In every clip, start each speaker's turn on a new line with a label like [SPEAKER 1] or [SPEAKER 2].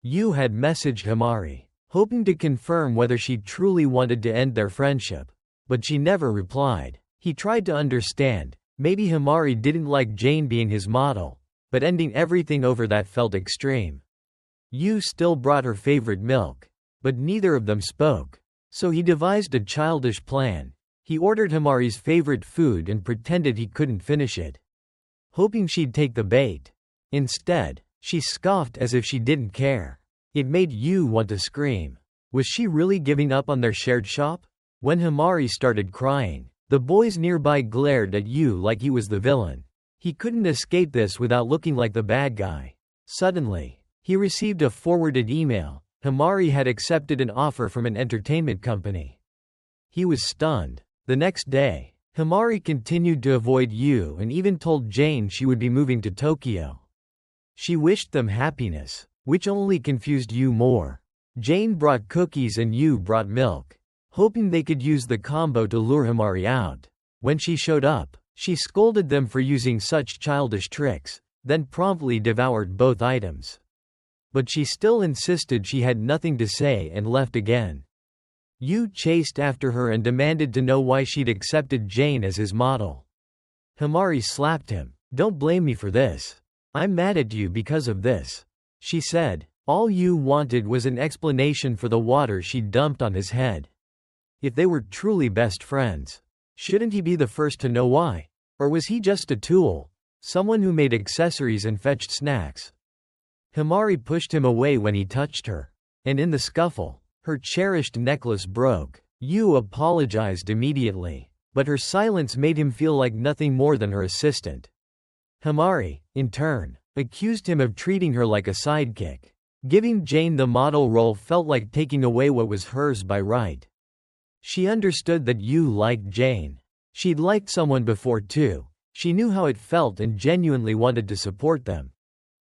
[SPEAKER 1] Yu had messaged Himari, hoping to confirm whether she truly wanted to end their friendship, but she never replied. He tried to understand, maybe Himari didn't like Jane being his model, but ending everything over that felt extreme. Yu still brought her favorite milk, but neither of them spoke, so he devised a childish plan. He ordered Himari's favorite food and pretended he couldn't finish it, hoping she'd take the bait. Instead, she scoffed as if she didn't care. It made Yu want to scream. Was she really giving up on their shared shop? When Himari started crying, the boys nearby glared at Yu like he was the villain. He couldn't escape this without looking like the bad guy. Suddenly, he received a forwarded email. Himari had accepted an offer from an entertainment company. He was stunned. The next day, Himari continued to avoid Yu and even told Jane she would be moving to Tokyo. She wished them happiness, which only confused Yu more. Jane brought cookies and Yu brought milk, hoping they could use the combo to lure Himari out. When she showed up, she scolded them for using such childish tricks, then promptly devoured both items. But she still insisted she had nothing to say and left again. Yu chased after her and demanded to know why she'd accepted Jane as his model. Himari slapped him. "Don't blame me for this. I'm mad at you because of this," she said. All Yu wanted was an explanation for the water she'd dumped on his head. If they were truly best friends, shouldn't he be the first to know why? Or was he just a tool, someone who made accessories and fetched snacks? Himari pushed him away when he touched her, and in the scuffle, her cherished necklace broke. Yu apologized immediately, but her silence made him feel like nothing more than her assistant. Himari, in turn, accused him of treating her like a sidekick. Giving Jane the model role felt like taking away what was hers by right. She understood that Yu liked Jane. She'd liked someone before too. She knew how it felt and genuinely wanted to support them.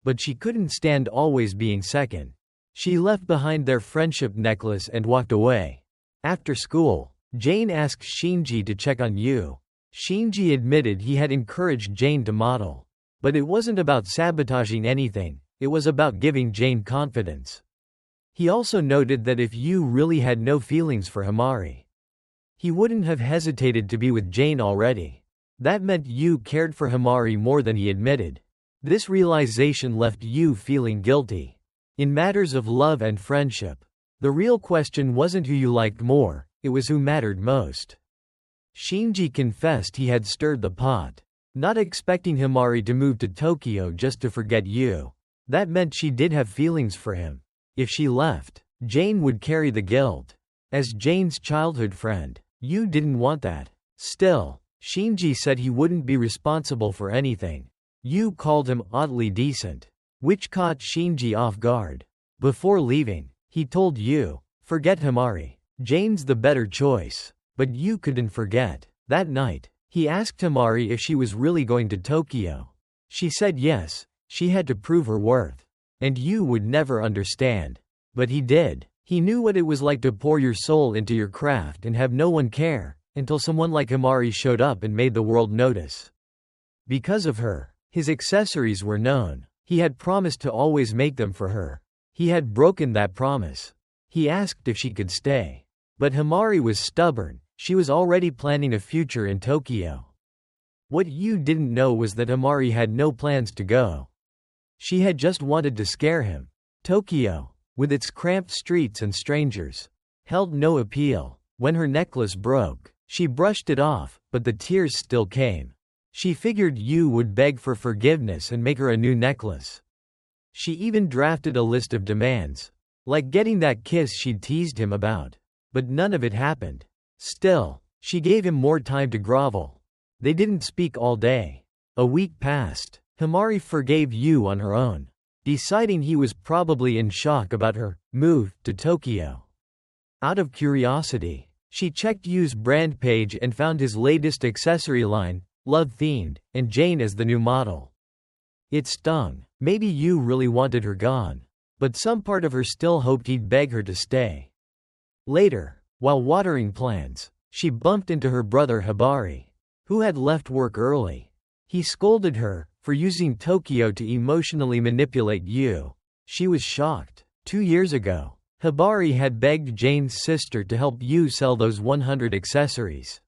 [SPEAKER 1] But she couldn't stand always being second. She left behind their friendship necklace and walked away. After school, Jane asked Shinji to check on Yu. Shinji admitted he had encouraged Jane to model. But it wasn't about sabotaging anything, it was about giving Jane confidence. He also noted that if Yu really had no feelings for Himari, he wouldn't have hesitated to be with Jane already. That meant Yu cared for Himari more than he admitted. This realization left Yu feeling guilty. In matters of love and friendship, the real question wasn't who you liked more, it was who mattered most. Shinji confessed he had stirred the pot, not expecting Himari to move to Tokyo just to forget Yu. That meant she did have feelings for him. If she left, Jane would carry the guilt. As Jane's childhood friend, Yu didn't want that. Still, Shinji said he wouldn't be responsible for anything. Yu called him oddly decent, which caught Shinji off guard. Before leaving, he told Yu, "Forget Himari. Jane's the better choice." But Yu couldn't forget. That night, he asked Himari if she was really going to Tokyo. She said yes, she had to prove her worth. And Yu would never understand. But he did. He knew what it was like to pour your soul into your craft and have no one care, until someone like Himari showed up and made the world notice. Because of her, his accessories were known. He had promised to always make them for her. He had broken that promise. He asked if she could stay. But Himari was stubborn. She was already planning a future in Tokyo. What Yu didn't know was that Himari had no plans to go. She had just wanted to scare him. Tokyo, with its cramped streets and strangers, held no appeal. When her necklace broke, she brushed it off, but the tears still came. She figured Yu would beg for forgiveness and make her a new necklace. She even drafted a list of demands, like getting that kiss she'd teased him about. But none of it happened. Still, she gave him more time to grovel. They didn't speak all day. A week passed. Himari forgave Yu on her own, deciding he was probably in shock about her move to Tokyo. Out of curiosity, she checked Yu's brand page and found his latest accessory line, love-themed, and Jane as the new model. It stung. Maybe Yu really wanted her gone. But some part of her still hoped he'd beg her to stay. Later, while watering plants, she bumped into her brother Hibari, who had left work early. He scolded her for using Tokyo to emotionally manipulate Yu. She was shocked. 2 years ago, Hibari had begged Jane's sister to help Yu sell those 100 accessories.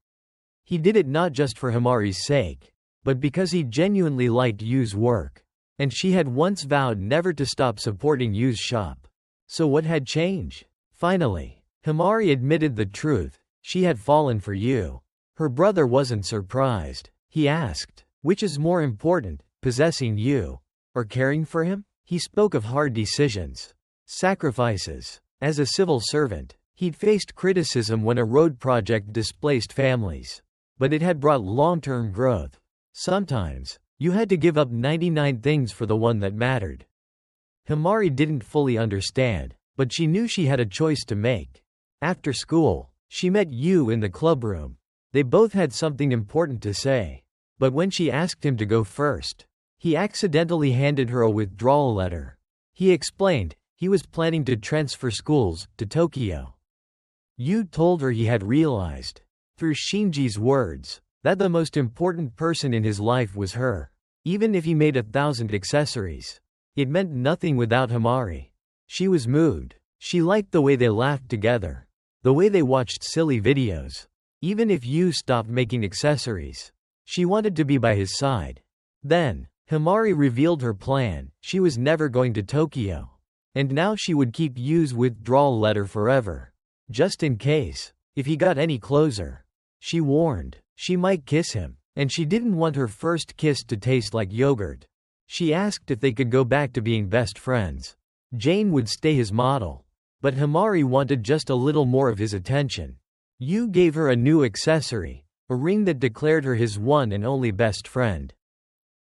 [SPEAKER 1] He did it not just for Himari's sake, but because he genuinely liked Yu's work, and she had once vowed never to stop supporting Yu's shop. So what had changed? Finally, Himari admitted the truth: she had fallen for Yu. Her brother wasn't surprised. He asked, "Which is more important, possessing Yu, or caring for him?" He spoke of hard decisions, sacrifices. As a civil servant, he'd faced criticism when a road project displaced families. But it had brought long-term growth. Sometimes, you had to give up 99 things for the one that mattered. Himari didn't fully understand, but she knew she had a choice to make. After school, she met Yu in the clubroom. They both had something important to say. But when she asked him to go first, he accidentally handed her a withdrawal letter. He explained he was planning to transfer schools to Tokyo. Yu told her he had realized, through Shinji's words, that the most important person in his life was her. Even if he made 1,000 accessories, it meant nothing without Himari. She was moved. She liked the way they laughed together, the way they watched silly videos. Even if Yu stopped making accessories, she wanted to be by his side. Then, Himari revealed her plan: she was never going to Tokyo. And now she would keep Yu's withdrawal letter forever. Just in case, if he got any closer. She warned, she might kiss him, and she didn't want her first kiss to taste like yogurt. She asked if they could go back to being best friends. Jane would stay his model. But Himari wanted just a little more of his attention. Yu gave her a new accessory, a ring that declared her his one and only best friend.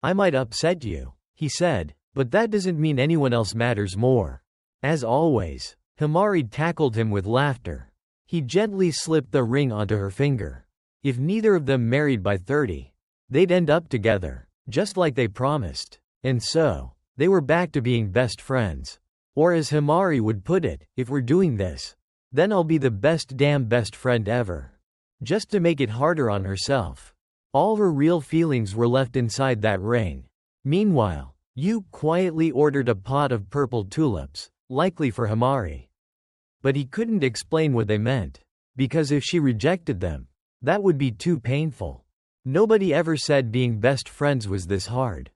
[SPEAKER 1] "I might upset you," he said, "but that doesn't mean anyone else matters more." As always, Himari tackled him with laughter. He gently slipped the ring onto her finger. If neither of them married by 30, they'd end up together, just like they promised. And so, they were back to being best friends. Or as Himari would put it, "If we're doing this, then I'll be the best damn best friend ever." Just to make it harder on herself. All her real feelings were left inside that ring. Meanwhile, Yu quietly ordered a pot of purple tulips, likely for Himari. But he couldn't explain what they meant, because if she rejected them, that would be too painful. Nobody ever said being best friends was this hard.